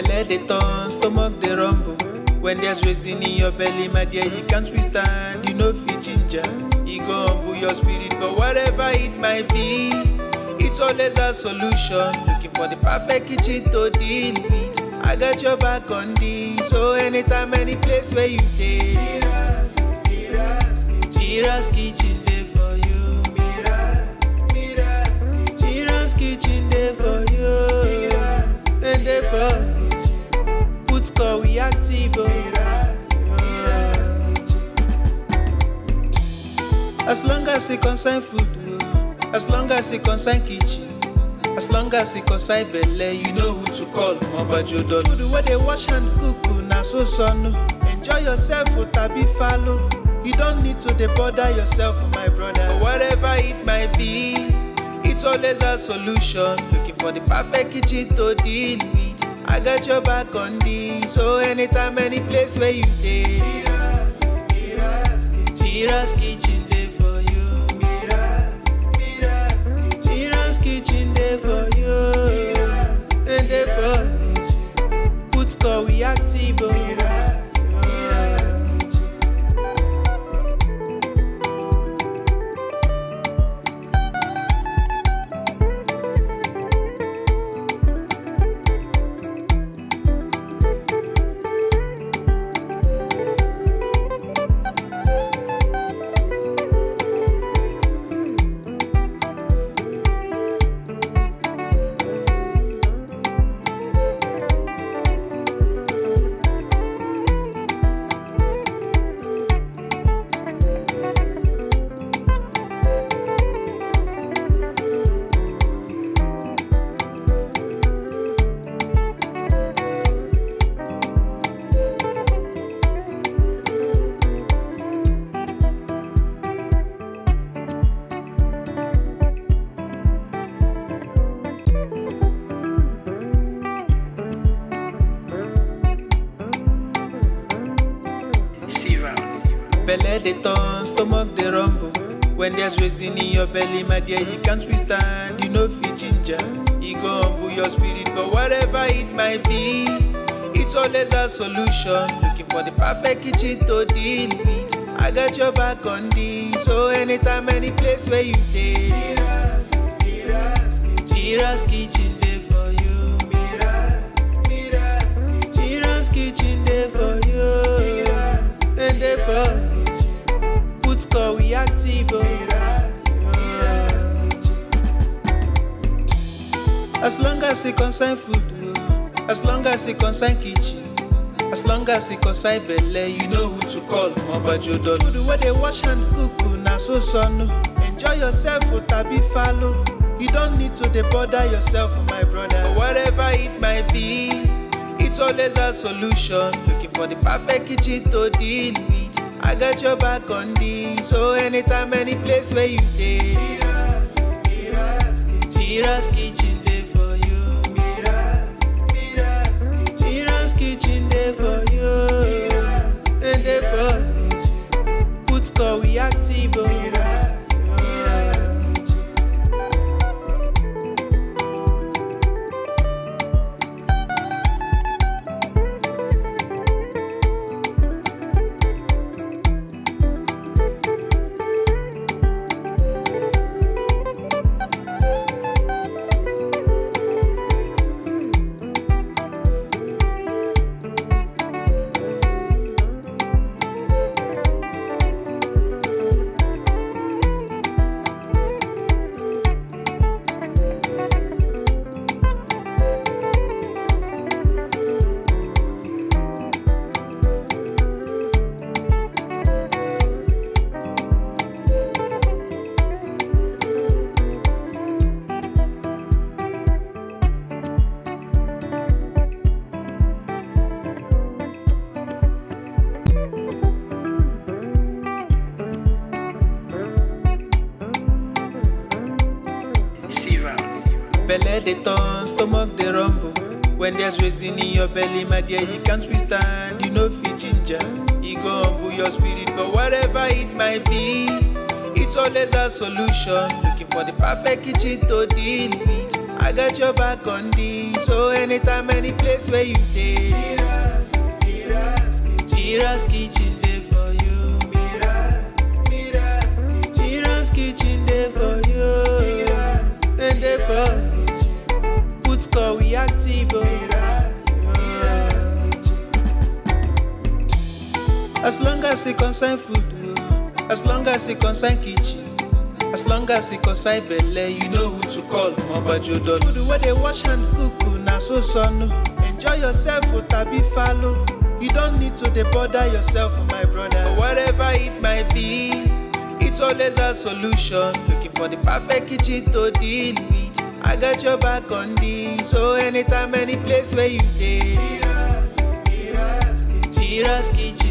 Belle dey turn, stomach dey rumble. When there's reason in your belly, my dear, you can't withstand. You know fit ginger, e go humble your spirit. But whatever it might be, it's always a solution. Looking for the perfect kitchen to deal with. I got your back on this, so anytime, any place where you dey. Mira's kitchen dey for you. Mira's kitchen dey for you. Then dey for put score we active. As long as it concern food, as long as it concern kitchen, as long as it concern belle, you know who to call. Mobajodo. Food where they wash and cook, na so son. Enjoy yourself, tabi follow. You don't need to bother yourself, my brother. But whatever it might be, it's always a solution. Looking for the perfect kitchen to deal with. I got your back on this, so anytime, any place where you dey. Mira's kitchen dey for you. Mira's kitchen dey for you. And dey for put score we active. Belle dey turn, stomach dey rumble. When there's reason in your belly, my dear, you can't withstand. You know fit ginger, e go humble your spirit. But whatever it might be, it's always a solution. Looking for the perfect kitchen to deal with. I got your back on this, so anytime, any place where you dey. Mira's kitchen dey for you. Mira's kitchen dey for you. And dey for put score we active. As long as it concern food, as long as it concern kitchen, as long as it concern belle, you know who to call. Mobajodo. Food where they wash and cook, na so son. Enjoy yourself, tabi follow. You don't need to bother yourself, my brother. But whatever it might be, it's always a solution. Looking for the perfect kitchen to deal with. I got your back on this, so anytime, any place where you dey. Mira's kitchen dey for you. Mira's kitchen dey for you. And dey for put score we active. Belle dey turn, stomach dey rumble. When there's reason in your belly, my dear, you can't withstand. You know fit ginger, e go humble your spirit. But whatever it might be, it's always a solution. Looking for the perfect kitchen to deal with. I got your back on this. So anytime, any place where you dey, Mira's kitchen dey for you. Mira's kitchen dey for you. And dey for put call we active. As long as it concern food, as long as it concern kitchen, as long as it concern belle, you know who to call. Mobajodo. Food where they wash and cook, na so son. Enjoy yourself, tabi follow. You don't need to dey bother yourself, my brother. Whatever it might be, it's always a solution. Looking for the perfect kitchen to deal with. I got your back on this. So anytime, any place where you dey, Mira's kitchen.